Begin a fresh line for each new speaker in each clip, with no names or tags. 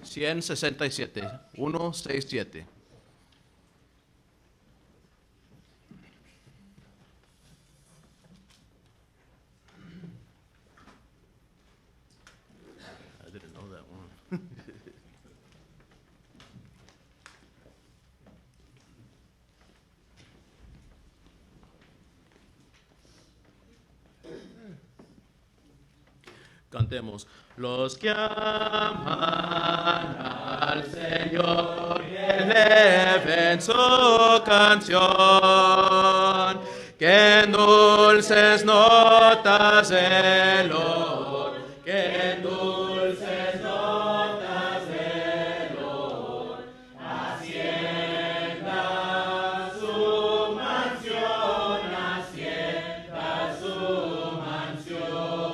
167, 167. I didn't know that one. Cantemos. Los que aman al Señor, eleven su canción, que en dulces notas el olor, que en dulces notas el olor, hacienda su mansión, hacienda su mansión.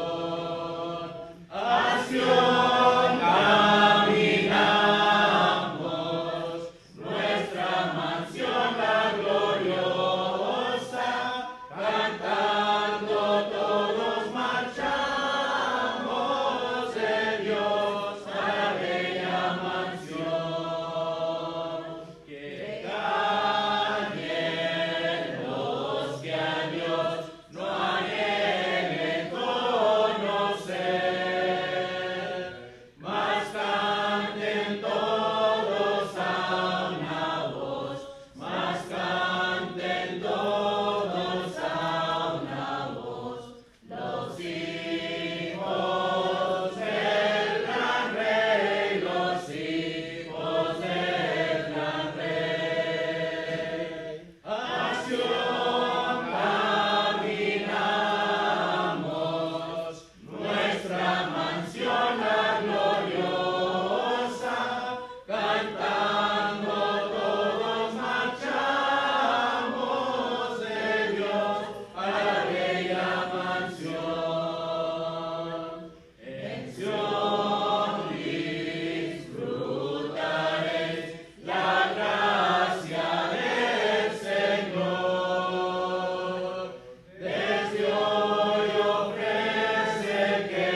Caminamos, nuestra mansión la gloriosa, cantando todos marchamos de Dios a la bella mansión. Que callen los que a Dios no anhelen conocer. Mas canten todos a una voz, mas canten todos a una voz, los hijos del gran rey, los hijos del gran rey. A Sión caminamos, nuestra mansión la gloriosa, cantando todos marchamos de Dios a la bella mansión. En Sión disfrutaréis la gracia del Señor. Desde hoy ofrece que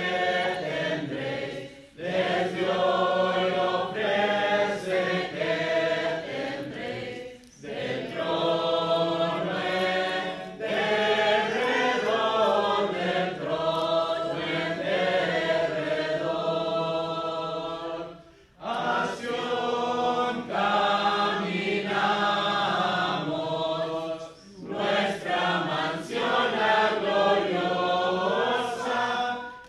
tendréis, desde hoy ofrece que tendréis, del trono en derredor, del trono en derredor. A Sión caminamos, nuestra mansión la gloriosa,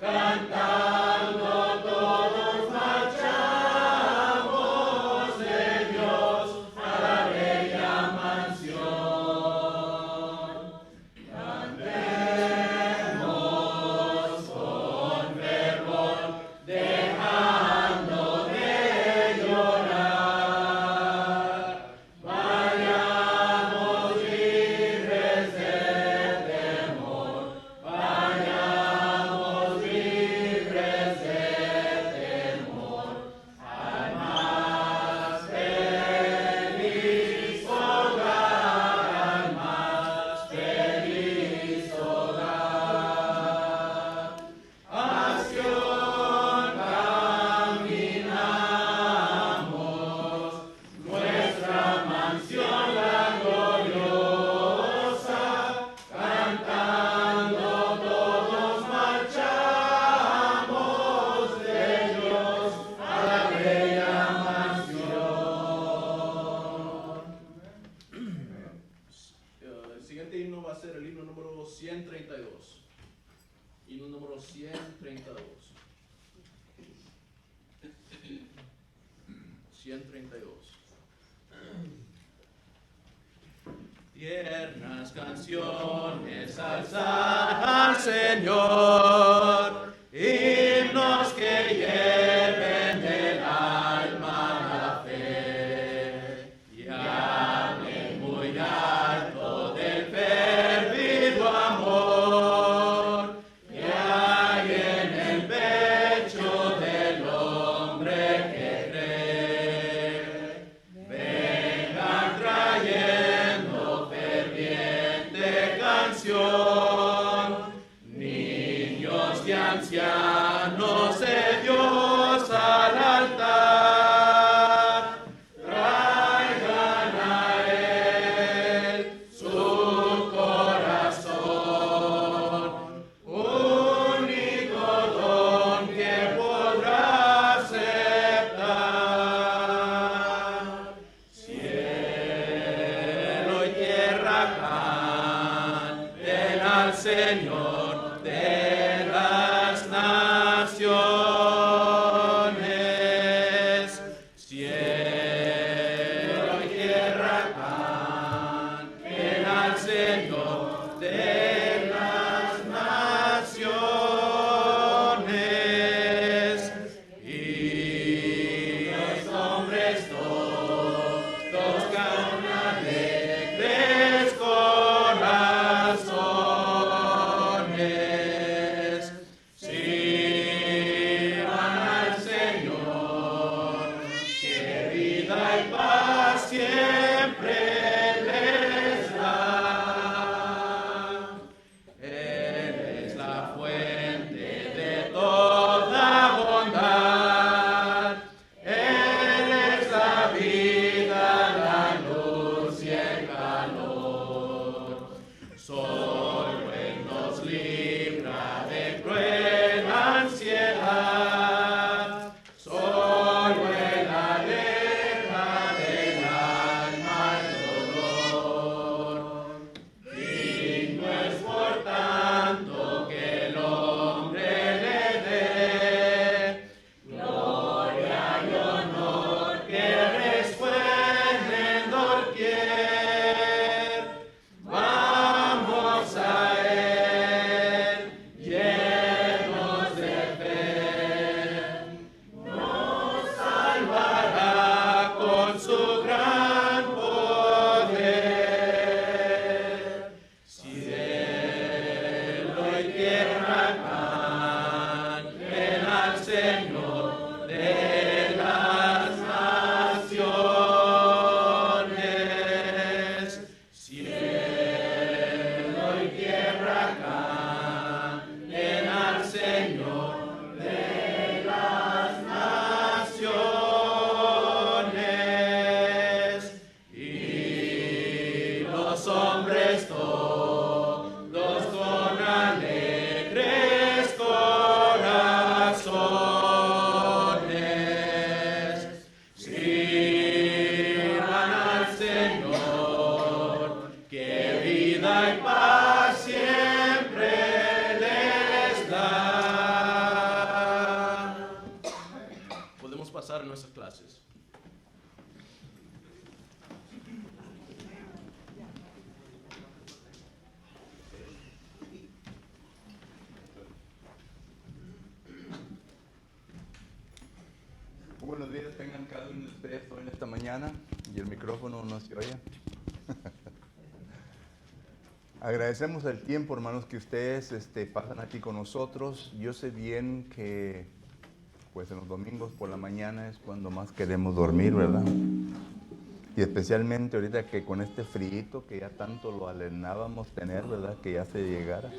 cantando todos marchamos de Dios a la bella mansión. Cantemos con fervor, dejando de llorar. Vayamos libres de temor, vayamos libres de temor, al más feliz hogar, al más feliz hogar. A Sión caminamos, nuestra mansión la gloriosa, cantando todos marchamos de Dios a la bella mansión. El siguiente himno va a ser el himno número 132. Himno número 132. 132. Tiernas canciones alzar al Señor, himnos que lleven del alma la fe, y hablen muy alto del perdido amor que hay en el pecho del hombre que cree. Vengan trayendo ferviente canción, niños y ancianos de Dios al altar. Señor de las naciones. Cielo y tierra canten al Señor de las naciones. Y los hombres todos cantan alegres corazones. Sirvan al Señor, que vida y paz siempre les da. Él es la fuente de toda bondad. Él es la vida, la luz y el calor. Solo Él nos libra de cruel ansiedad. Solo Él aleja del alma el dolor. Digno es por tanto que el hombre le dé gloria y honor que resuenen doquier. Vamos a Él, llenos de fe. Nos salvará con su gran poder. Cielo y tierra canten al Señor de las naciones. Cielo y tierra canten al Señor de las naciones. Y los hombres todos con alegres corazones. Sirvan al Señor, que vida y paz siempre les da. Podemos pasar a nuestras clases.
Buenos días, tengan cada uno de ustedes hoy en esta mañana y el micrófono no se oye. Agradecemos el tiempo, hermanos, que ustedes pasan aquí con nosotros. Yo sé bien que pues en los domingos por la mañana es cuando más queremos dormir, ¿verdad? Y especialmente ahorita que con este frío que ya tanto lo alenábamos tener, ¿verdad? Que ya se llegara.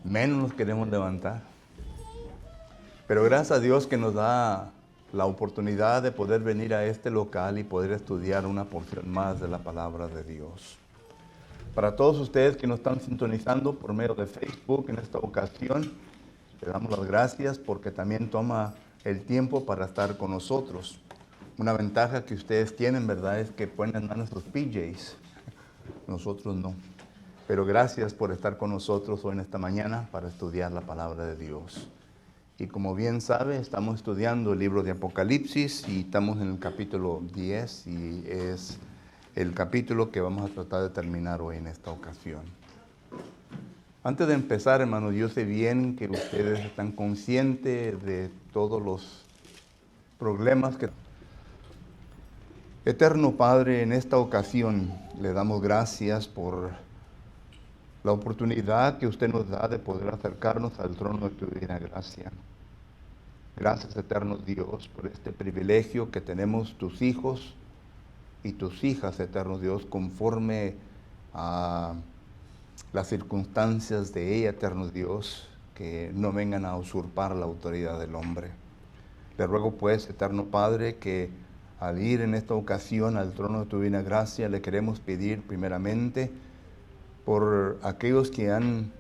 Menos nos queremos levantar. Pero gracias a Dios que nos da la oportunidad de poder venir a este local y poder estudiar una porción más de la palabra de Dios. Para todos ustedes que nos están sintonizando por medio de Facebook en esta ocasión, le damos las gracias porque también toma el tiempo para estar con nosotros. Una ventaja que ustedes tienen, ¿verdad?, es que pueden andar nuestros PJs. Nosotros no. Pero gracias por estar con nosotros hoy en esta mañana para estudiar la palabra de Dios. Y como bien sabe, estamos estudiando el libro de Apocalipsis y estamos en el capítulo 10 y es el capítulo que vamos a tratar de terminar hoy en esta ocasión. Antes de empezar, hermanos, yo sé bien que ustedes están conscientes de todos los problemas que... Eterno Padre, en esta ocasión le damos gracias por la oportunidad que usted nos da de poder acercarnos al trono de tu divina gracia. Gracias, eterno Dios, por este privilegio que tenemos tus hijos y tus hijas, eterno Dios, conforme a las circunstancias de ella, eterno Dios, que no vengan a usurpar la autoridad del hombre. Le ruego pues, eterno Padre, que al ir en esta ocasión al trono de tu divina gracia, le queremos pedir primeramente por aquellos que han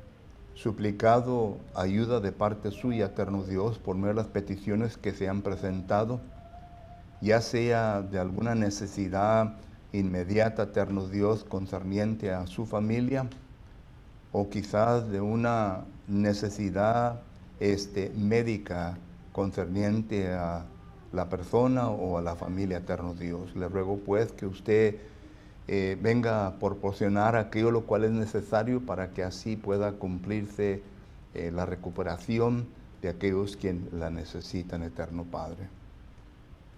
suplicado ayuda de parte suya, eterno Dios, por medio de las peticiones que se han presentado, ya sea de alguna necesidad inmediata, eterno Dios, concerniente a su familia, o quizás de una necesidad médica concerniente a la persona o a la familia, eterno Dios. Le ruego pues que usted venga a proporcionar aquello lo cual es necesario para que así pueda cumplirse la recuperación de aquellos quienes la necesitan, eterno Padre.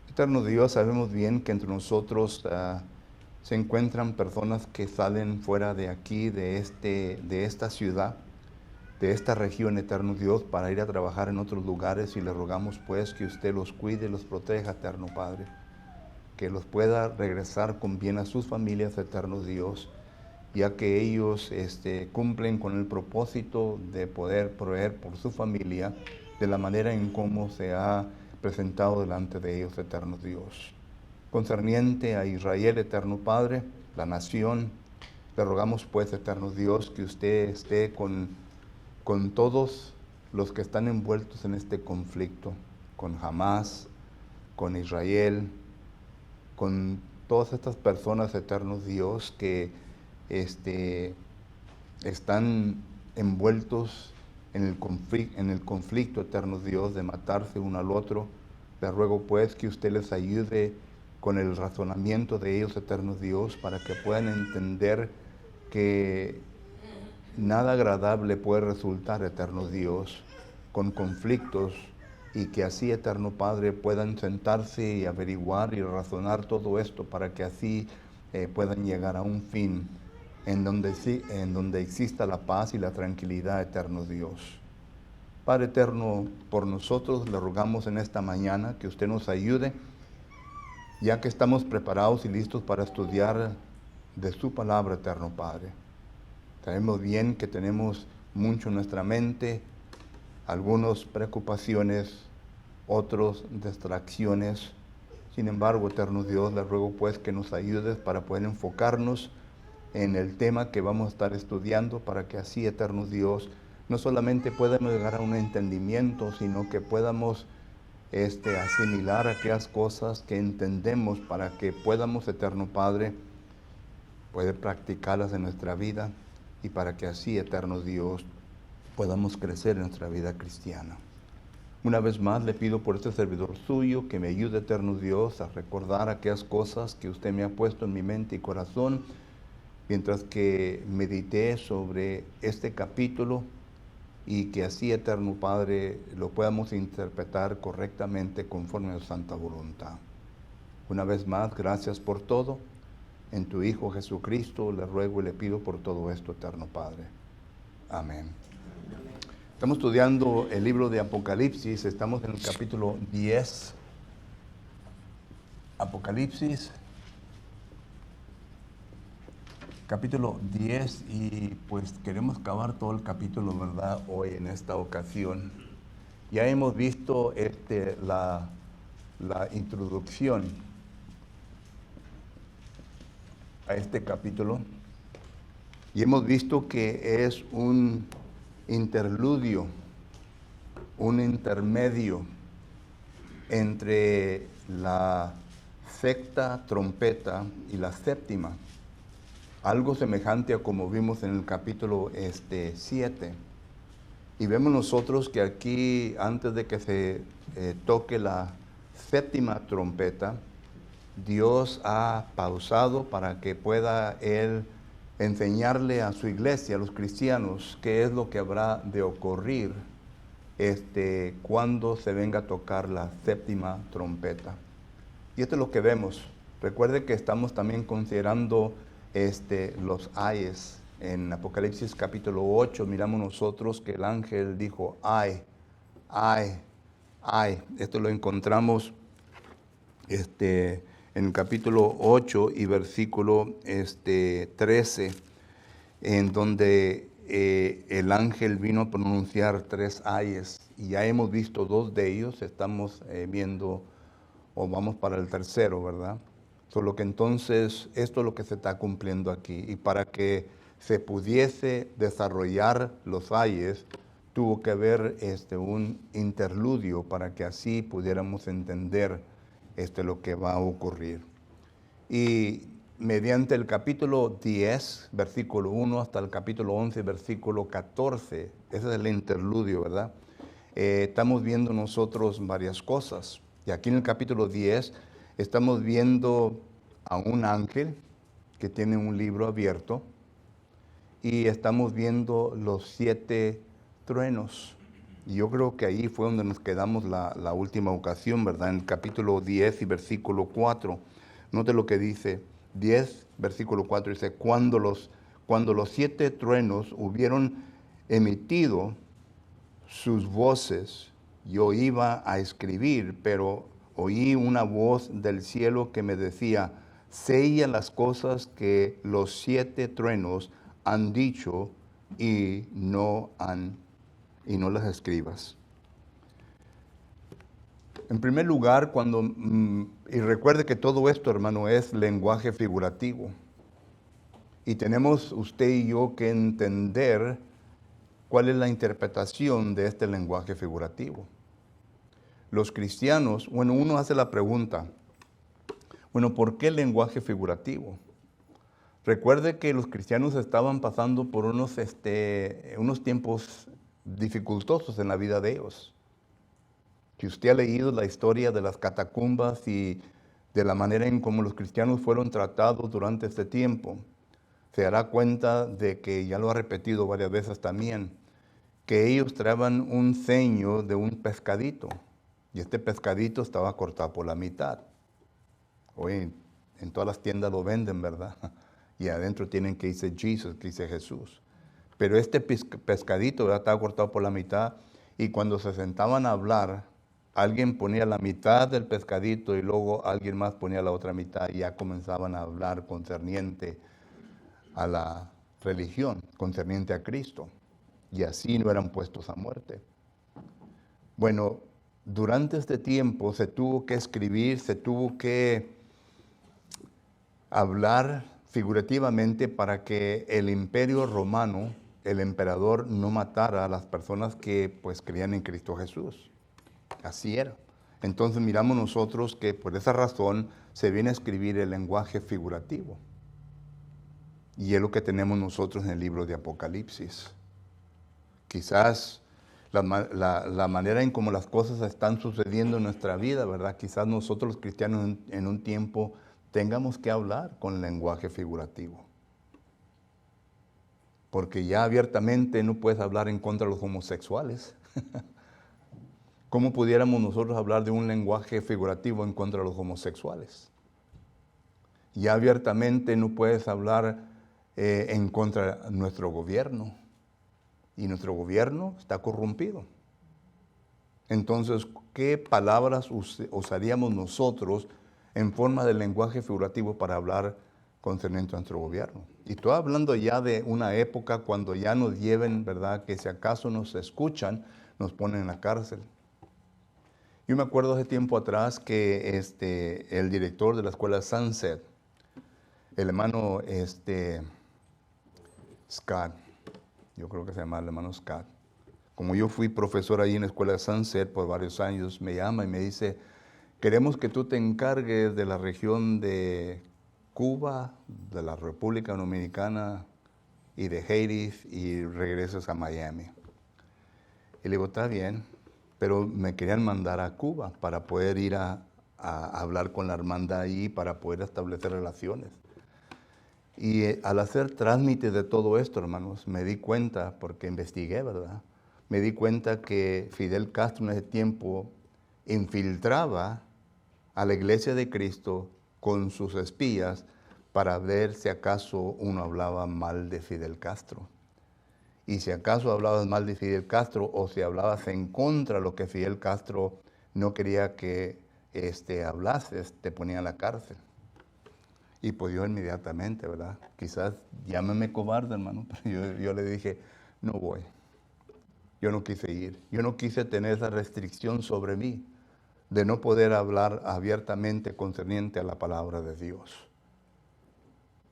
Eterno Dios, sabemos bien que entre nosotros se encuentran personas que salen fuera de aquí, de esta ciudad, de esta región, eterno Dios, para ir a trabajar en otros lugares, y le rogamos pues que usted los cuide y los proteja, eterno Padre, que los pueda regresar con bien a sus familias, eterno Dios, ya que ellos cumplen con el propósito de poder proveer por su familia de la manera en cómo se ha presentado delante de ellos, eterno Dios. Concerniente a Israel, eterno Padre, la nación, le rogamos pues, eterno Dios, que usted esté con todos los que están envueltos en este conflicto, con Hamás, con Israel, con todas estas personas, eterno Dios, que están envueltos en el conflicto, eterno Dios, de matarse uno al otro. Le ruego pues que usted les ayude con el razonamiento de ellos, eterno Dios, para que puedan entender que nada agradable puede resultar, eterno Dios, con conflictos, y que así, eterno Padre, puedan sentarse y averiguar y razonar todo esto para que así puedan llegar a un fin en donde exista la paz y la tranquilidad, eterno Dios. Padre eterno, por nosotros le rogamos en esta mañana que usted nos ayude, ya que estamos preparados y listos para estudiar de su palabra, eterno Padre. Sabemos bien que tenemos mucho en nuestra mente, algunas preocupaciones, otras distracciones. Sin embargo, eterno Dios, le ruego pues que nos ayudes para poder enfocarnos en el tema que vamos a estar estudiando, para que así, eterno Dios, no solamente podamos llegar a un entendimiento, sino que podamos asimilar aquellas cosas que entendemos, para que podamos, eterno Padre, poder practicarlas en nuestra vida, y para que así, eterno Dios, podamos crecer en nuestra vida cristiana. Una vez más le pido por este servidor suyo que me ayude, eterno Dios, a recordar aquellas cosas que usted me ha puesto en mi mente y corazón, mientras que medité sobre este capítulo, y que así, eterno Padre, lo podamos interpretar correctamente conforme a su santa voluntad. Una vez más, gracias por todo. En tu Hijo Jesucristo le ruego y le pido por todo esto, eterno Padre. Amén. Estamos estudiando el libro de Apocalipsis, estamos en el capítulo 10. Apocalipsis, capítulo 10, y pues queremos acabar todo el capítulo, ¿verdad?, hoy en esta ocasión. Ya hemos visto la introducción a este capítulo, y hemos visto que es un interludio, un intermedio entre la sexta trompeta y la séptima, algo semejante a como vimos en el capítulo 7. Y vemos nosotros que aquí, antes de que se toque la séptima trompeta, Dios ha pausado para que pueda Él enseñarle a su iglesia, a los cristianos, qué es lo que habrá de ocurrir cuando se venga a tocar la séptima trompeta. Y esto es lo que vemos. Recuerde que estamos también considerando los ayes. En Apocalipsis capítulo 8 miramos nosotros que el ángel dijo, ay, ay, ay. Esto lo encontramos en el capítulo 8 y versículo 13, en donde el ángel vino a pronunciar 3 ayes, y ya hemos visto 2 de ellos. Estamos viendo, o vamos para el tercero, ¿verdad? Solo que entonces esto es lo que se está cumpliendo aquí, y para que se pudiese desarrollar los ayes, tuvo que haber un interludio para que así pudiéramos entender lo que va a ocurrir. Y mediante el capítulo 10, versículo 1, hasta el capítulo 11, versículo 14. Ese es el interludio, ¿verdad? Estamos viendo nosotros varias cosas. Y aquí en el capítulo 10 estamos viendo a un ángel que tiene un libro abierto y estamos viendo los 7 truenos. Y yo creo que ahí fue donde nos quedamos la última ocasión, ¿verdad? En el capítulo 10 y versículo 4. Note lo que dice, 10, versículo 4, dice, cuando los 7 truenos hubieron emitido sus voces, yo iba a escribir, pero oí una voz del cielo que me decía, sella las cosas que los 7 truenos han dicho y no las escribas. En primer lugar, y recuerde que todo esto, hermano, es lenguaje figurativo. Y tenemos usted y yo que entender cuál es la interpretación de este lenguaje figurativo. Los cristianos, uno hace la pregunta, ¿por qué lenguaje figurativo? Recuerde que los cristianos estaban pasando por unos tiempos dificultosos en la vida de ellos. Si usted ha leído la historia de las catacumbas y de la manera en cómo los cristianos fueron tratados durante este tiempo, se dará cuenta de que, ya lo ha repetido varias veces también, que ellos traían un ceño de un pescadito y este pescadito estaba cortado por la mitad. Hoy en todas las tiendas lo venden, ¿verdad? Y adentro tienen que dice Jesus, que dice Jesús. Pero este pescadito, ¿verdad?, estaba cortado por la mitad y cuando se sentaban a hablar, alguien ponía la mitad del pescadito y luego alguien más ponía la otra mitad y ya comenzaban a hablar concerniente a la religión, concerniente a Cristo. Y así no eran puestos a muerte. Bueno, durante este tiempo se tuvo que escribir, se tuvo que hablar figurativamente para que el imperio romano, el emperador, no matara a las personas que pues creían en Cristo Jesús. Así era. Entonces miramos nosotros que por esa razón se viene a escribir el lenguaje figurativo. Y es lo que tenemos nosotros en el libro de Apocalipsis. Quizás la manera en cómo las cosas están sucediendo en nuestra vida, ¿verdad? Quizás nosotros los cristianos en un tiempo tengamos que hablar con lenguaje figurativo. Porque ya abiertamente no puedes hablar en contra de los homosexuales. ¿Cómo pudiéramos nosotros hablar de un lenguaje figurativo en contra de los homosexuales? Ya abiertamente no puedes hablar en contra de nuestro gobierno. Y nuestro gobierno está corrompido. Entonces, ¿qué palabras usaríamos nosotros en forma de lenguaje figurativo para hablar concerniente a nuestro gobierno? Y estoy hablando ya de una época cuando ya nos lleven, ¿verdad?, que si acaso nos escuchan, nos ponen en la cárcel. Yo me acuerdo hace tiempo atrás que el director de la escuela Sunset, el hermano Scott, yo creo que se llama el hermano Scott. Como yo fui profesor ahí en la escuela de Sunset por varios años, me llama y me dice, queremos que tú te encargues de la región de Cuba, de la República Dominicana y de Haití y regreses a Miami. Y le digo, está bien, pero me querían mandar a Cuba para poder ir a hablar con la hermandad ahí, para poder establecer relaciones. Y al hacer trámite de todo esto, hermanos, me di cuenta, porque investigué, ¿verdad? Me di cuenta que Fidel Castro en ese tiempo infiltraba a la iglesia de Cristo con sus espías para ver si acaso uno hablaba mal de Fidel Castro. Y si acaso hablabas mal de Fidel Castro o si hablabas en contra de lo que Fidel Castro no quería que hablases, te ponían a la cárcel. Y pues yo inmediatamente, ¿verdad? Quizás llámeme cobarde, hermano, pero yo le dije, no voy. Yo no quise ir. Yo no quise tener esa restricción sobre mí de no poder hablar abiertamente concerniente a la palabra de Dios.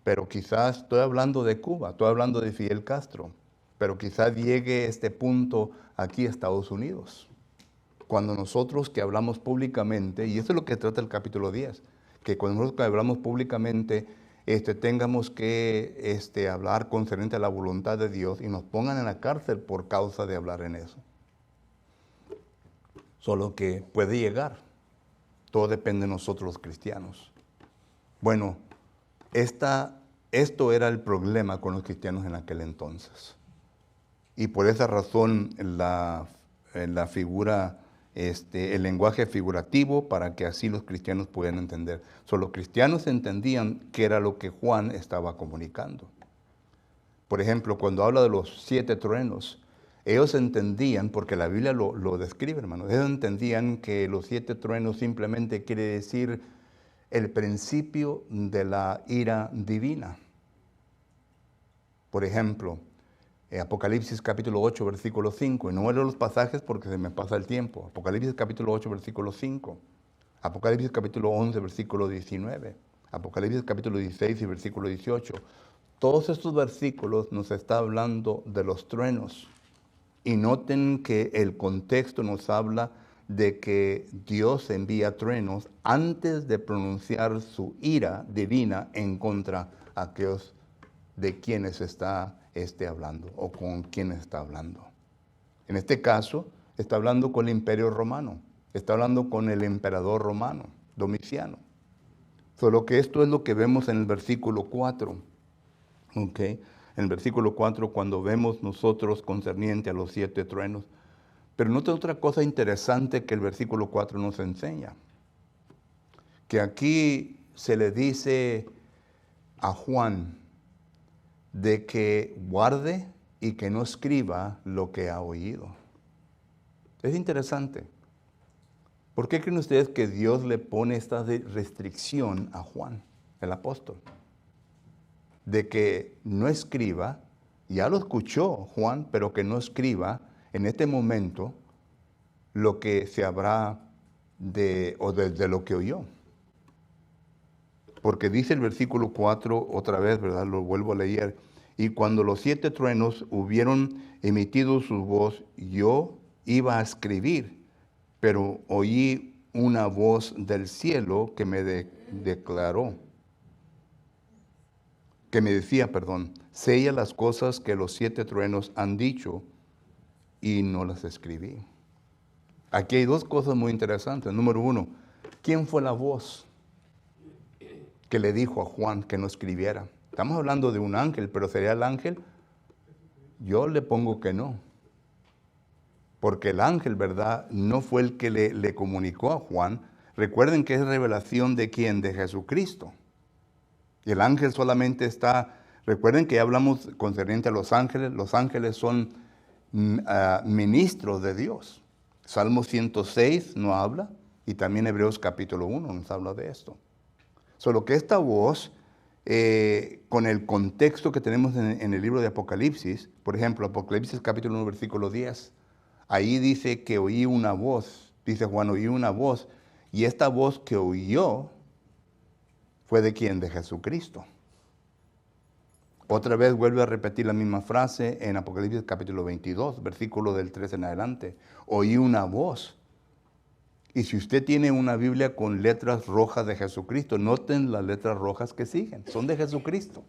Pero quizás estoy hablando de Cuba, estoy hablando de Fidel Castro, pero quizás llegue este punto aquí a Estados Unidos. Cuando nosotros que hablamos públicamente, y eso es lo que trata el capítulo 10, que cuando nosotros hablamos públicamente tengamos que hablar concerniente a la voluntad de Dios y nos pongan en la cárcel por causa de hablar en eso. Solo que puede llegar. Todo depende de nosotros los cristianos. Bueno, esto era el problema con los cristianos en aquel entonces. Y por esa razón la figura, el lenguaje figurativo, para que así los cristianos puedan entender. Solo los cristianos entendían qué era lo que Juan estaba comunicando. Por ejemplo, cuando habla de los 7 truenos, ellos entendían, porque la Biblia lo describe, hermano, ellos entendían que los 7 truenos simplemente quiere decir el principio de la ira divina. Por ejemplo, Apocalipsis capítulo 8, versículo 5, y no leo los pasajes porque se me pasa el tiempo. Apocalipsis capítulo 8, versículo 5, Apocalipsis capítulo 11, versículo 19, Apocalipsis capítulo 16 y versículo 18. Todos estos versículos nos está hablando de los truenos. Y noten que el contexto nos habla de que Dios envía truenos antes de pronunciar su ira divina en contra de aquellos de quienes está hablando o con quienes está hablando. En este caso, está hablando con el Imperio Romano, está hablando con el emperador romano, Domiciano. Solo que esto es lo que vemos en el versículo 4. ¿Okay? En el versículo 4, cuando vemos nosotros concerniente a los 7 truenos. Pero nota otra cosa interesante que el versículo 4 nos enseña. Que aquí se le dice a Juan de que guarde y que no escriba lo que ha oído. Es interesante. ¿Por qué creen ustedes que Dios le pone esta restricción a Juan, el apóstol? De que no escriba, ya lo escuchó Juan, pero que no escriba en este momento lo que se habrá de lo que oyó. Porque dice el versículo 4 otra vez, ¿verdad? Lo vuelvo a leer. Y cuando los 7 truenos hubieron emitido su voz, yo iba a escribir, pero oí una voz del cielo que me declaró. Que me decía, sella las cosas que los 7 truenos han dicho y no las escribí. Aquí hay 2 cosas muy interesantes. Número 1, ¿quién fue la voz que le dijo a Juan que no escribiera? Estamos hablando de un ángel, pero ¿sería el ángel? Yo le pongo que no. Porque el ángel, ¿verdad? No fue el que le comunicó a Juan. Recuerden que es revelación de ¿quién? De Jesucristo. Y el ángel solamente está, recuerden que ya hablamos concerniente a los ángeles son ministros de Dios. Salmo 106 no habla, y también Hebreos capítulo 1 nos habla de esto. Solo que esta voz, con el contexto que tenemos en el libro de Apocalipsis, por ejemplo, Apocalipsis capítulo 1, versículo 10, ahí dice que oí una voz, dice Juan, oí una voz, y esta voz que oyó, ¿fue de quién? De Jesucristo. Otra vez vuelve a repetir la misma frase en Apocalipsis capítulo 22, versículo del 3 en adelante. Oí una voz. Y si usted tiene una Biblia con letras rojas de Jesucristo, noten las letras rojas que siguen, son de Jesucristo.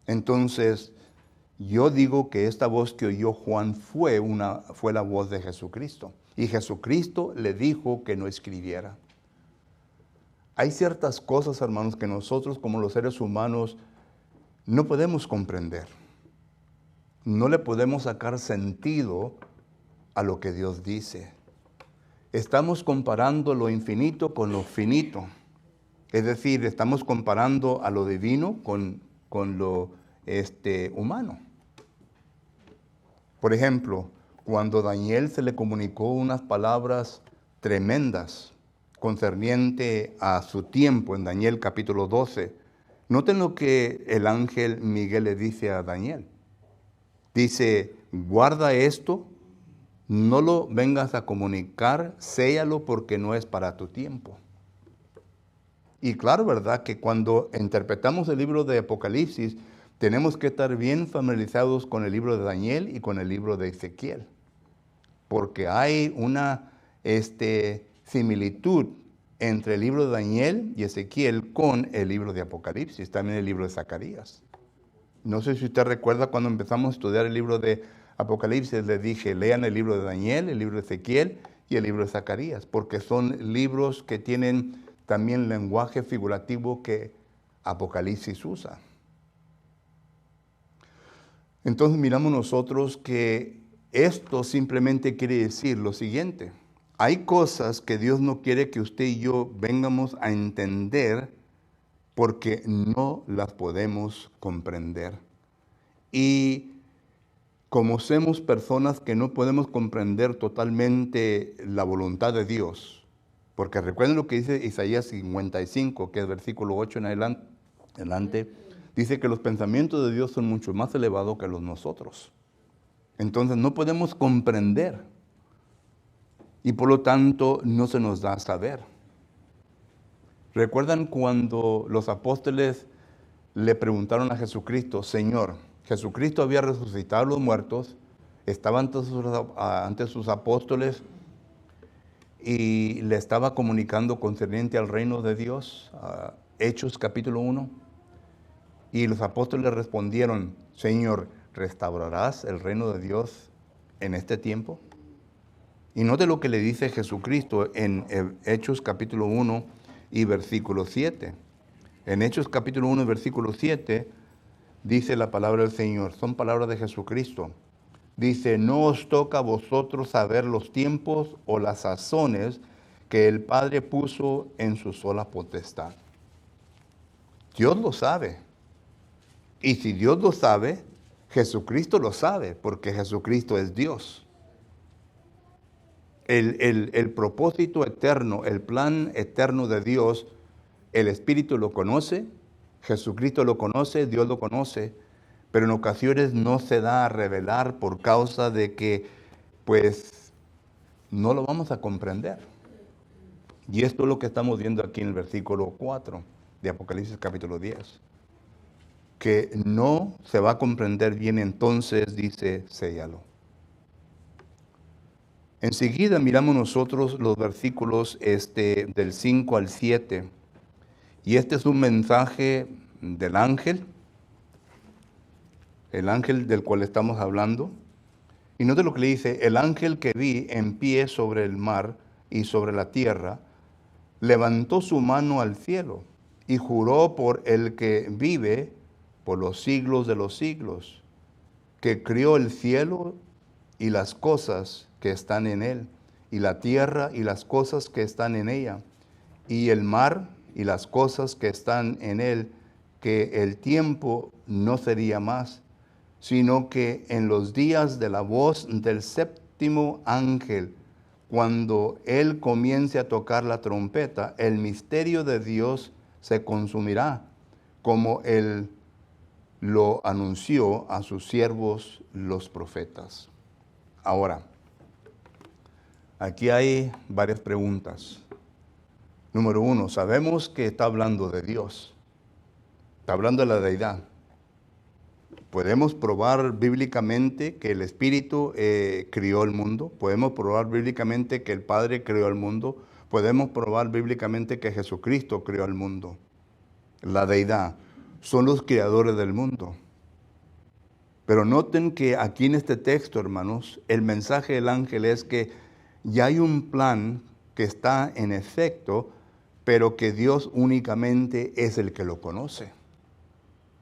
Entonces, yo digo que esta voz que oyó Juan fue la voz de Jesucristo. Y Jesucristo le dijo que no escribiera. Hay ciertas cosas, hermanos, que nosotros como los seres humanos no podemos comprender. No le podemos sacar sentido a lo que Dios dice. Estamos comparando lo infinito con lo finito. Es decir, estamos comparando a lo divino con lo humano. Por ejemplo, cuando a Daniel se le comunicó unas palabras tremendas concerniente a su tiempo en Daniel capítulo 12, noten lo que el ángel Miguel le dice a Daniel. Dice, guarda esto, no lo vengas a comunicar, séllalo porque no es para tu tiempo. Y claro, ¿verdad? Que cuando interpretamos el libro de Apocalipsis, tenemos que estar bien familiarizados con el libro de Daniel y con el libro de Ezequiel. Porque hay una similitud entre el libro de Daniel y Ezequiel con el libro de Apocalipsis, también el libro de Zacarías. No sé si usted recuerda cuando empezamos a estudiar el libro de Apocalipsis, les dije, lean el libro de Daniel, el libro de Ezequiel y el libro de Zacarías, porque son libros que tienen también lenguaje figurativo que Apocalipsis usa. Entonces miramos nosotros que esto simplemente quiere decir lo siguiente. Hay cosas que Dios no quiere que usted y yo vengamos a entender porque no las podemos comprender. Y como somos personas que no podemos comprender totalmente la voluntad de Dios, porque recuerden lo que dice Isaías 55, que es versículo 8 en adelante, dice que los pensamientos de Dios son mucho más elevados que los de nosotros. Entonces no podemos comprender y por lo tanto no se nos da a saber. ¿Recuerdan cuando los apóstoles le preguntaron a Jesucristo, Señor, Jesucristo había resucitado a los muertos, estaba ante sus apóstoles y le estaba comunicando concerniente al reino de Dios, Hechos capítulo 1? Y los apóstoles respondieron, Señor, ¿restaurarás el reino de Dios en este tiempo? Y note lo que le dice Jesucristo en Hechos capítulo 1 y versículo 7. En Hechos capítulo 1 y versículo 7 dice la palabra del Señor, son palabras de Jesucristo. Dice, no os toca a vosotros saber los tiempos o las sazones que el Padre puso en su sola potestad. Dios lo sabe. Y si Dios lo sabe, Jesucristo lo sabe, porque Jesucristo es Dios. El propósito eterno, el plan eterno de Dios, el Espíritu lo conoce, Jesucristo lo conoce, Dios lo conoce, pero en ocasiones no se da a revelar por causa de que, pues, no lo vamos a comprender. Y esto es lo que estamos viendo aquí en el versículo 4 de Apocalipsis capítulo 10. Que no se va a comprender bien, entonces dice, séllalo. Enseguida miramos nosotros los versículos del 5 al 7. Y este es un mensaje del ángel, el ángel del cual estamos hablando. Y note lo que le dice, el ángel que vi en pie sobre el mar y sobre la tierra, levantó su mano al cielo y juró por el que vive por los siglos de los siglos, que crió el cielo y las cosas que están en él, y la tierra y las cosas que están en ella, y el mar y las cosas que están en él, que el tiempo no sería más, sino que en los días de la voz del séptimo ángel, cuando él comience a tocar la trompeta, el misterio de Dios se consumirá, como él lo anunció a sus siervos los profetas. Ahora, aquí hay varias preguntas. Número 1, sabemos que está hablando de Dios, está hablando de la deidad. Podemos probar bíblicamente que el Espíritu crió el mundo, podemos probar bíblicamente que el Padre creó el mundo, podemos probar bíblicamente que Jesucristo creó el mundo. La deidad son los creadores del mundo. Pero noten que aquí en este texto, hermanos, el mensaje del ángel es que ya hay un plan que está en efecto, pero que Dios únicamente es el que lo conoce.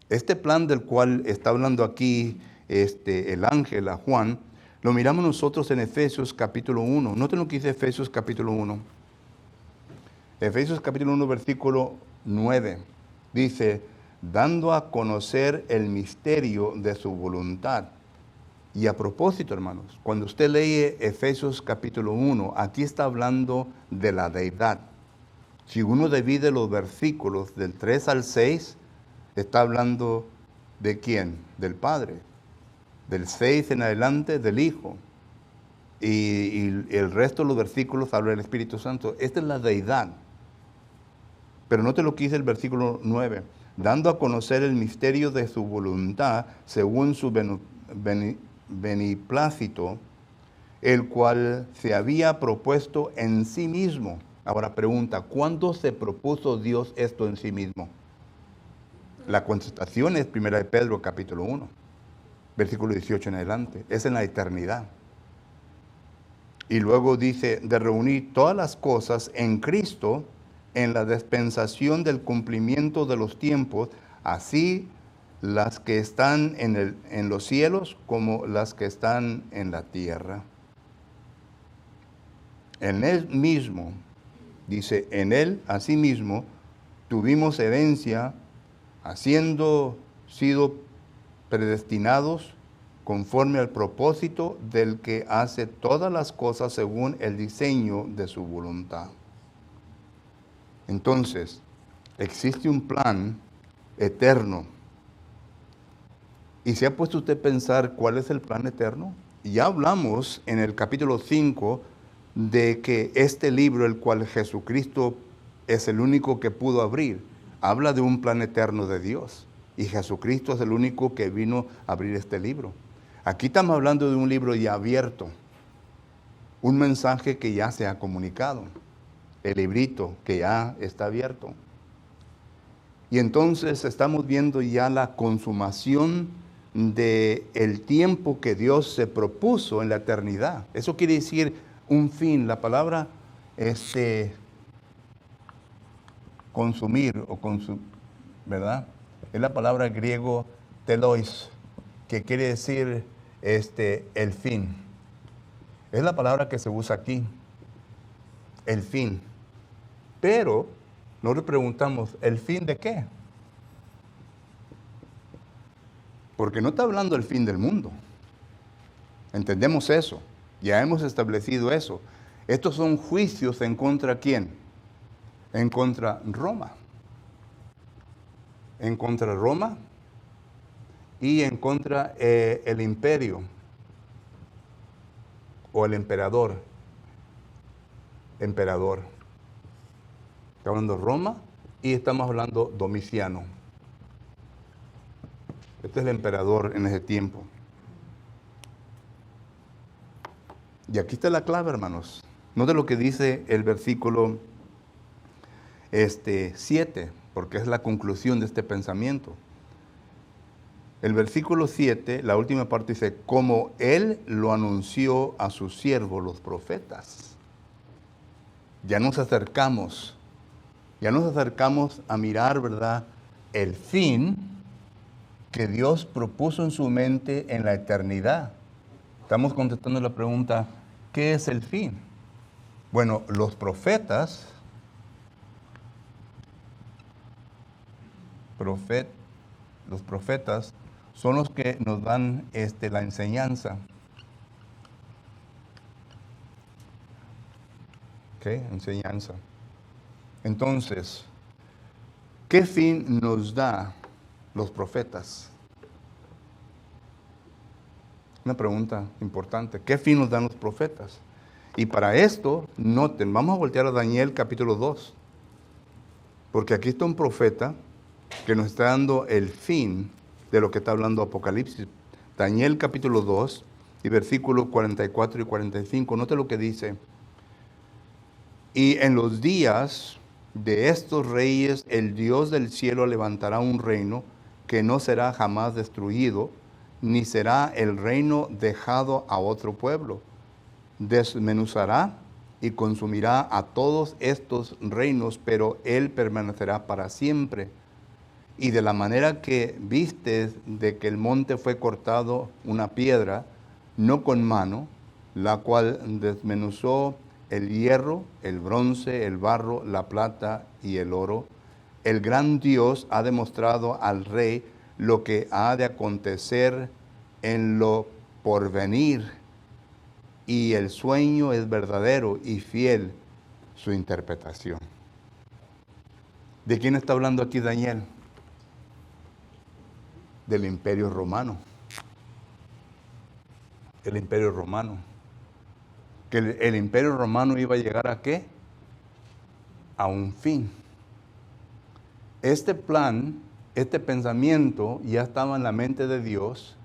Este plan del cual está hablando aquí el ángel a Juan, lo miramos nosotros en Efesios capítulo 1. Noten lo que dice Efesios capítulo 1. Efesios capítulo 1, versículo 9. Dice, dando a conocer el misterio de su voluntad. Y a propósito, hermanos, cuando usted lee Efesios capítulo 1, aquí está hablando de la deidad. Si uno divide los versículos del 3 al 6, está hablando ¿de quién? Del Padre. Del 6 en adelante, del Hijo. Y el resto de los versículos habla del Espíritu Santo. Esta es la deidad. Pero note lo que dice el versículo 9. Dando a conocer el misterio de su voluntad, según su beneplácito, el cual se había propuesto en sí mismo. Ahora pregunta, ¿cuándo se propuso Dios esto en sí mismo? La contestación es 1 de Pedro capítulo 1, versículo 18 en adelante. Es en la eternidad. Y luego dice, de reunir todas las cosas en Cristo, en la dispensación del cumplimiento de los tiempos, así las que están en los cielos como las que están en la tierra. En Él mismo, dice, en Él asimismo tuvimos herencia, habiendo sido predestinados conforme al propósito del que hace todas las cosas según el diseño de su voluntad. Entonces, existe un plan eterno. ¿Y se ha puesto usted a pensar cuál es el plan eterno? Ya hablamos en el capítulo 5 de que este libro, el cual Jesucristo es el único que pudo abrir, habla de un plan eterno de Dios. Y Jesucristo es el único que vino a abrir este libro. Aquí estamos hablando de un libro ya abierto, un mensaje que ya se ha comunicado, el librito que ya está abierto. Y entonces estamos viendo ya la consumación del tiempo que Dios se propuso en la eternidad. Eso quiere decir un fin. La palabra consumir ¿verdad? Es la palabra griego telos, que quiere decir el fin. Es la palabra que se usa aquí, el fin. Pero nos le preguntamos, ¿el fin de qué? Porque no está hablando del fin del mundo. Entendemos eso. Ya hemos establecido eso. Estos son juicios en contra de ¿quién? En contra Roma. En contra Roma y en contra el imperio o el emperador. Emperador. Está hablando Roma y estamos hablando Domiciano. Este es el emperador en ese tiempo. Y aquí está la clave, hermanos. Note lo que dice el versículo 7, porque es la conclusión de este pensamiento. El versículo 7, la última parte dice, como Él lo anunció a sus siervos, los profetas. Ya nos acercamos a mirar, ¿verdad?, el fin que Dios propuso en su mente en la eternidad. Estamos contestando la pregunta, ¿qué es el fin? Bueno, los profetas, son los que nos dan la enseñanza. ¿Ok? Enseñanza. Entonces, ¿qué fin nos da los profetas? Una pregunta importante. ¿Qué fin nos dan los profetas? Y para esto, noten, vamos a voltear a Daniel capítulo 2. Porque aquí está un profeta que nos está dando el fin de lo que está hablando Apocalipsis. Daniel capítulo 2 y versículos 44 y 45. Note lo que dice. Y en los días de estos reyes, el Dios del cielo levantará un reino que no será jamás destruido, ni será el reino dejado a otro pueblo. Desmenuzará y consumirá a todos estos reinos, pero él permanecerá para siempre. Y de la manera que vistes de que el monte fue cortado una piedra, no con mano, la cual desmenuzó el hierro, el bronce, el barro, la plata y el oro, el gran Dios ha demostrado al rey lo que ha de acontecer en lo porvenir, y el sueño es verdadero y fiel su interpretación. ¿De quién está hablando aquí Daniel? Del Imperio Romano. El Imperio Romano. Que el Imperio Romano iba a llegar ¿a qué? A un fin. Este plan, este pensamiento ya estaba en la mente de Dios,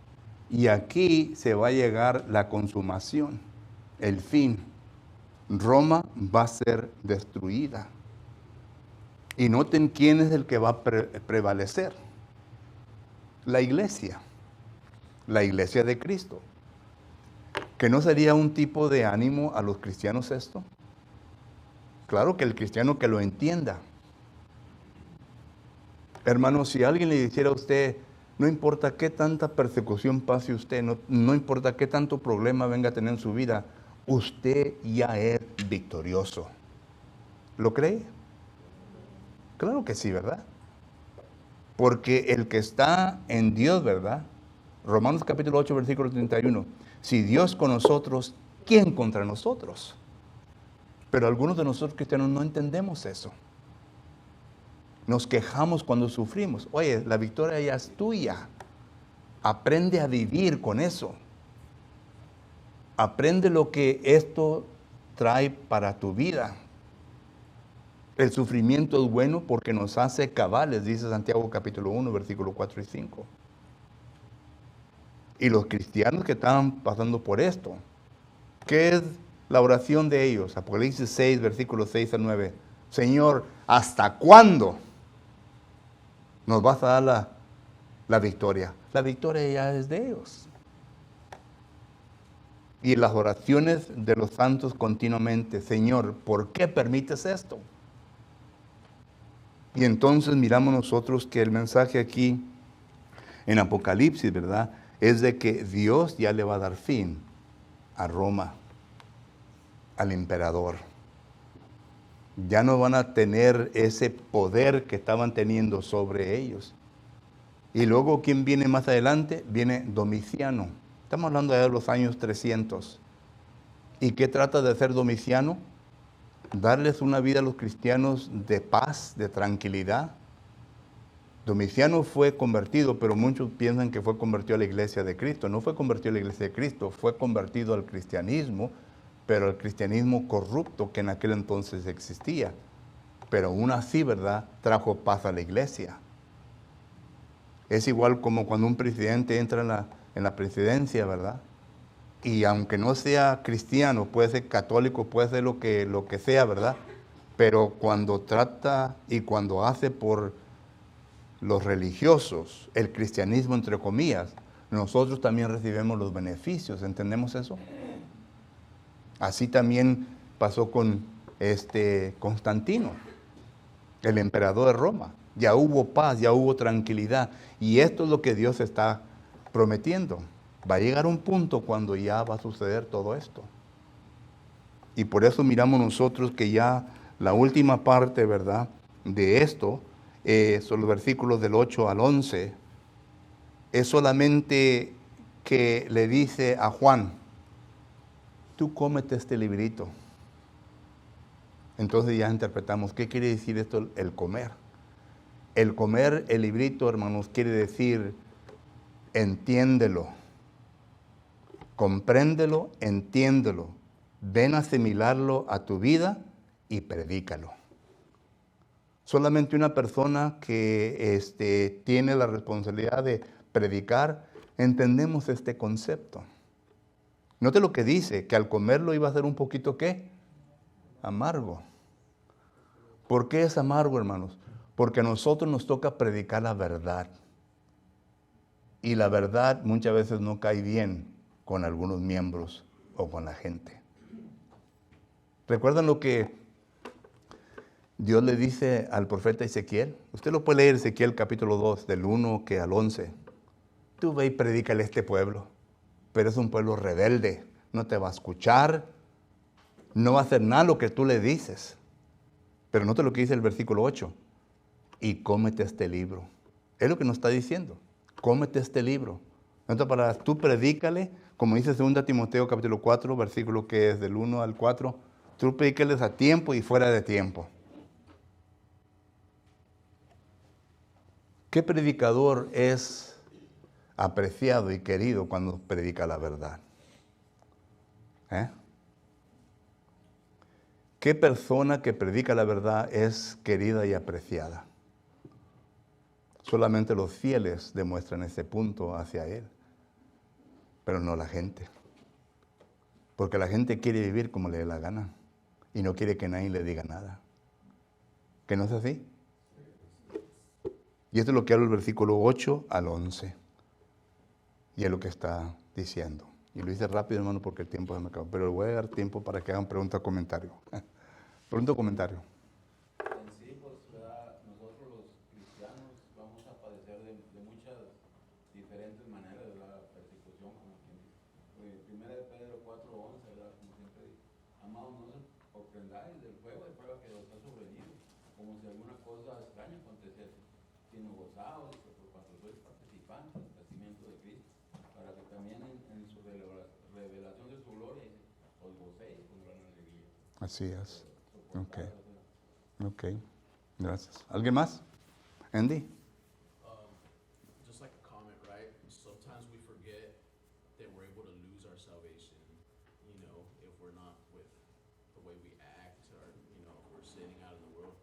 y aquí se va a llegar la consumación, el fin. Roma va a ser destruida. Y noten quién es el que va a prevalecer. La iglesia de Cristo. ¿Que no sería un tipo de ánimo a los cristianos esto? Claro que el cristiano que lo entienda. Hermano, si alguien le dijera a usted, no importa qué tanta persecución pase usted, no importa qué tanto problema venga a tener en su vida, usted ya es victorioso. ¿Lo cree? Claro que sí, ¿verdad? Porque el que está en Dios, ¿verdad? Romanos capítulo 8, versículo 31. Si Dios con nosotros, ¿quién contra nosotros? Pero algunos de nosotros cristianos no entendemos eso. Nos quejamos cuando sufrimos. Oye, la victoria ya es tuya. Aprende a vivir con eso. Aprende lo que esto trae para tu vida. El sufrimiento es bueno porque nos hace cabales, dice Santiago capítulo 1, versículo 4 y 5. Y los cristianos que estaban pasando por esto, ¿qué es la oración de ellos? Apocalipsis 6, versículos 6 al 9. Señor, ¿hasta cuándo nos vas a dar la victoria? La victoria ya es de ellos. Y las oraciones de los santos continuamente, Señor, ¿por qué permites esto? Y entonces miramos nosotros que el mensaje aquí en Apocalipsis, ¿verdad? Es de que Dios ya le va a dar fin a Roma, al emperador. Ya no van a tener ese poder que estaban teniendo sobre ellos. Y luego, ¿quién viene más adelante? Viene Domiciano. Estamos hablando de los años 300. ¿Y qué trata de hacer Domiciano? Darles una vida a los cristianos de paz, de tranquilidad. Domiciano fue convertido, pero muchos piensan que fue convertido a la iglesia de Cristo. No fue convertido a la iglesia de Cristo, fue convertido al cristianismo, pero al cristianismo corrupto que en aquel entonces existía. Pero aún así, ¿verdad?, trajo paz a la iglesia. Es igual como cuando un presidente entra en la presidencia, ¿verdad? Y aunque no sea cristiano, puede ser católico, puede ser lo que sea, ¿verdad? Pero cuando trata y cuando hace por los religiosos, el cristianismo entre comillas, nosotros también recibimos los beneficios, ¿entendemos eso? Así también pasó con Constantino, el emperador de Roma. Ya hubo paz, ya hubo tranquilidad. Y esto es lo que Dios está prometiendo. Va a llegar un punto cuando ya va a suceder todo esto. Y por eso miramos nosotros que ya la última parte, ¿verdad?, de esto, son los versículos del 8 al 11, es solamente que le dice a Juan, tú cómete este librito. Entonces ya interpretamos, ¿qué quiere decir esto, el comer? El comer el librito, hermanos, quiere decir, entiéndelo, compréndelo, entiéndelo, ven a asimilarlo a tu vida y predícalo. Solamente una persona que tiene la responsabilidad de predicar, entendemos este concepto. Note lo que dice, que al comerlo iba a ser un poquito, ¿qué? Amargo. ¿Por qué es amargo, hermanos? Porque a nosotros nos toca predicar la verdad. Y la verdad muchas veces no cae bien con algunos miembros o con la gente. ¿Recuerdan lo que Dios le dice al profeta Ezequiel? Usted lo puede leer en Ezequiel capítulo 2, del 1 al 11. Tú ve y predícale a este pueblo, pero es un pueblo rebelde, no te va a escuchar, no va a hacer nada lo que tú le dices. Pero note lo que dice el versículo 8. Y cómete este libro. Es lo que nos está diciendo. Cómete este libro. Entonces, para tú predícale, como dice 2 Timoteo capítulo 4, versículo que es del 1 al 4, tú predícales a tiempo y fuera de tiempo. ¿Qué predicador es apreciado y querido cuando predica la verdad? ¿Qué persona que predica la verdad es querida y apreciada? Solamente los fieles demuestran ese punto hacia Él, pero no la gente. Porque la gente quiere vivir como le dé la gana. y no quiere que nadie le diga nada. ¿Que no es así? Y esto es lo que habla el versículo 8 al 11. Y es lo que está diciendo. Y lo hice rápido, hermano, porque el tiempo se me acabó. Pero le voy a dar tiempo para que hagan pregunta o comentario. Pregunta o comentario.
En sí, pues, ¿verdad? Nosotros los cristianos vamos a padecer de muchas diferentes maneras de la persecución, como quien dice. Primera de Pedro 4:11, ¿verdad? Como siempre dice, amados, no se sorprendáis del fuego de prueba que os ha sobrevenido, como si alguna cosa extraña aconteciese, sino gozaos, que por cuanto sois participantes del padecimiento de Cristo, para que también en su revelación de su gloria os gocéis con gran alegría.
Así es. Ok. Ok. Gracias. ¿Alguien más? Andy.
Just like a comment, right? Sometimes we forget that we're able to lose our salvation, you know, if we're not with the way we act, or, you know, if we're sinning out in the world,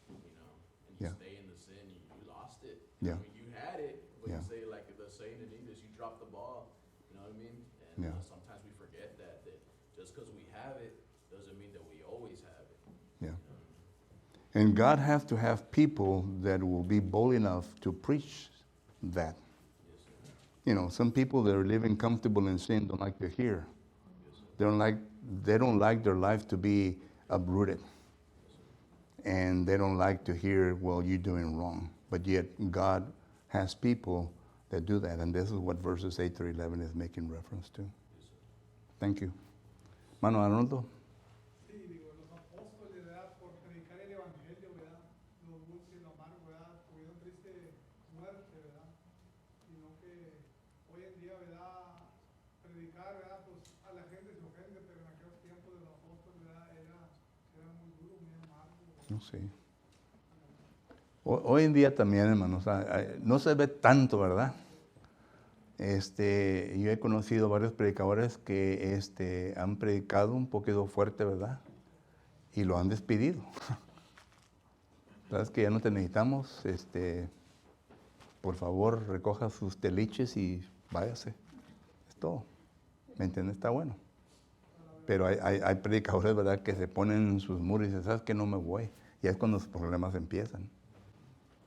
you know, and you
Yeah.
stay in the sin, you lost it.
Yeah.
I mean, you had it, but
Yeah.
you say, like the saying in English, you dropped the ball, you know what I mean? And
Yeah.
sometimes we forget that just because we have it doesn't mean that we always have it.
Yeah. And God has to have people that will be bold enough to preach that.
Yes, sir.
You know, some people that are living comfortable in sin don't like to hear.
Yes, sir.
They don't like their life to be uprooted.
Yes, sir.
And they don't like to hear, well, you're doing wrong. But yet God has people that do that. And this is what verses 8 through 11 is making reference to.
Yes, sir.
Thank you. Mano Arnoldo.
Sí, digo, los apóstoles, ¿verdad? Por predicar el evangelio, ¿verdad? Los dulces y los amargos, ¿verdad? Tuvieron triste muerte, ¿verdad? Sino que hoy en día, ¿verdad? Predicar, ¿verdad? Pues a la gente se ofende, pero en aquellos tiempos de los apóstoles, ¿verdad? Era muy duro, muy amargo, ¿verdad?
No sé. Hoy en día también, hermanos, no se ve tanto, ¿verdad? Yo he conocido varios predicadores que han predicado un poquito fuerte, ¿verdad? Y lo han despedido. ¿Sabes que ya no te necesitamos? Por favor, recoja sus teliches y váyase. Es todo. ¿Me entiendes? Está bueno. Pero hay predicadores, ¿verdad?, que se ponen en sus muros y dicen, ¿sabes qué? No me voy. Y es cuando los problemas empiezan.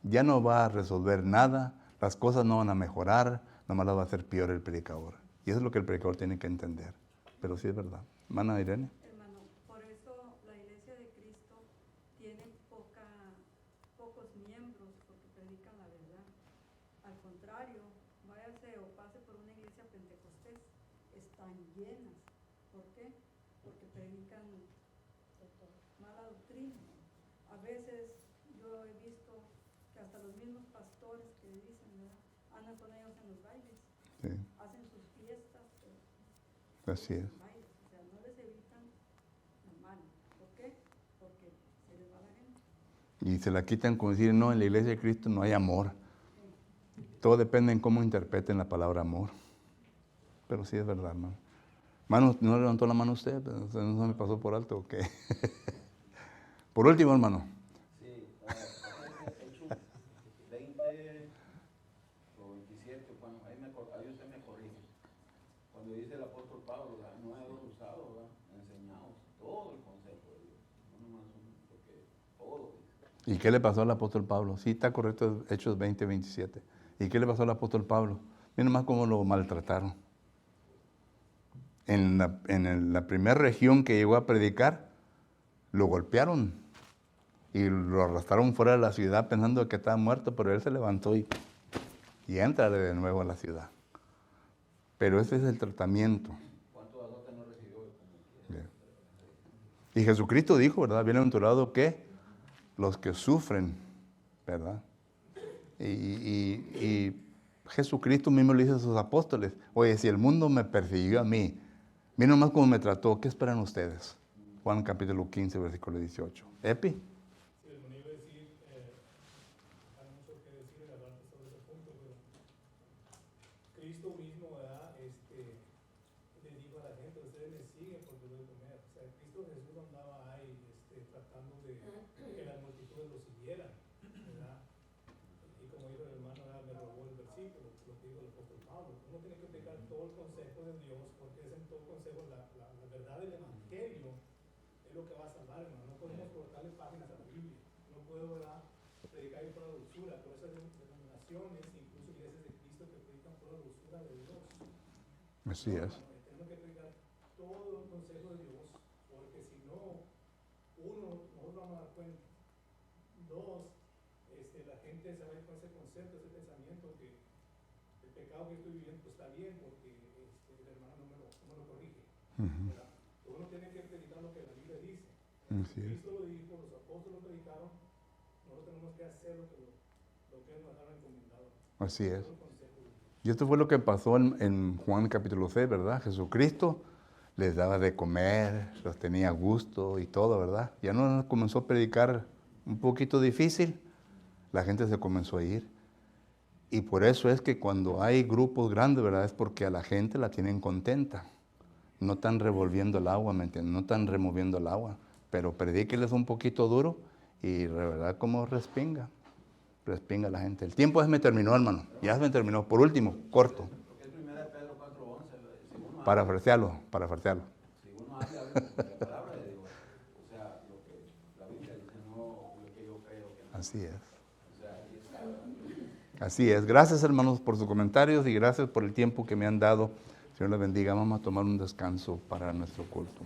Ya no va a resolver nada, las cosas no van a mejorar, nomás las va a hacer peor el predicador. Y eso es lo que el predicador tiene que entender. Pero sí es verdad. Hermana Irene.
Hermano, por eso la Iglesia de Cristo tiene pocos miembros porque predican la verdad. Al contrario, váyase o pase por una iglesia pentecostés, están llenas. ¿Por qué? Porque predican mala doctrina. A veces yo he visto que hasta los mismos pastores que dicen, ¿verdad?, andan con ellos en los bailes,
Sí,
hacen sus fiestas,
así es.
bailes, o sea, no les evitan la mano. ¿Por qué? Porque se les va la gente.
Y se la quitan con decir, no, en la iglesia de Cristo no hay amor. Todo depende en cómo interpreten la palabra amor. Pero sí es verdad, hermano. Hermano, ¿no levantó la mano usted? ¿No se me pasó por alto o qué? Por último, hermano.
Sí, Hechos 20 o 27, cuando ahí usted me corrige. Cuando dice el apóstol Pablo, no he usado, ¿verdad? Enseñaos todo el consejo de Dios. No nomás porque todo.
¿Y qué le pasó al apóstol Pablo? Sí, está correcto, Hechos 20, 27. ¿Y qué le pasó al apóstol Pablo? Miren más cómo lo maltrataron. En la primera región que llegó a predicar, lo golpearon y lo arrastraron fuera de la ciudad pensando que estaba muerto, pero él se levantó y entra de nuevo a la ciudad. Pero ese es el tratamiento.
¿Cuántos azotes no recibió?
Bien. Y Jesucristo dijo, ¿verdad? Bienaventurado que los que sufren, ¿verdad? Y Jesucristo mismo le dice a sus apóstoles, oye, si el mundo me persiguió a mí, miren nomás cómo me trató, ¿qué esperan ustedes? Juan capítulo 15, versículo 18. ¿Epi?
Sí, hermano, iba a decir, hay mucho que decir en la parte sobre ese punto, pero Cristo mismo, ¿verdad? Le dijo a la gente, ustedes me siguen porque doy de comer. O sea, Cristo Jesús andaba ahí tratando de que las multitudes lo siguieran, ¿verdad? Y como dijo el hermano, ¿verdad?, me robó el versículo, lo que dijo el apóstol Pablo. Uno tiene que aplicar todo el consejo de Dios, porque es en todo consejo la verdad del Evangelio es lo que va a salvar, hermano. No podemos cortarle páginas a la Biblia. No puedo, ¿verdad?, predicar por la dulzura. Por esas denominaciones, incluso iglesias de Cristo que predican por la dulzura de Dios.
Así es.
Tenemos que predicar todo el consejo de Dios, porque si no, uno, nosotros vamos a dar cuenta. Dos, la gente se va a ir con ese concepto, ese pensamiento que el pecado que estoy viviendo está bien porque el hermano no me lo corrige.
Ujú.
¿Verdad? Uno tiene que predicar lo que la Biblia dice.
Así es.
Cristo lo dijo, los apóstoles lo predicaron, nosotros tenemos que hacer lo que ellos nos han encomendado.
Así es.
Todo el consejo de Dios.
Y esto fue lo que pasó en Juan capítulo 6, ¿verdad? Jesucristo les daba de comer, los tenía a gusto y todo, ¿verdad? Ya no comenzó a predicar un poquito difícil, la gente se comenzó a ir. Y por eso es que cuando hay grupos grandes, ¿verdad? Es porque a la gente la tienen contenta. No están revolviendo el agua, ¿me entienden? No están removiendo el agua. Pero predíqueles un poquito duro y de verdad como respinga a la gente. El tiempo ya se me terminó, hermano. Ya se me terminó. Por último, corto.
Porque es 1 Pedro 4:11, si uno
Parafrasearlo.
Si uno habla de la palabra de Dios, o sea, lo que la Biblia dice, no lo que yo creo que no.
Así es.
O sea, ahí está.
Así es. Gracias, hermanos, por sus comentarios y gracias por el tiempo que me han dado. Señor les bendiga. Vamos a tomar un descanso para nuestro culto.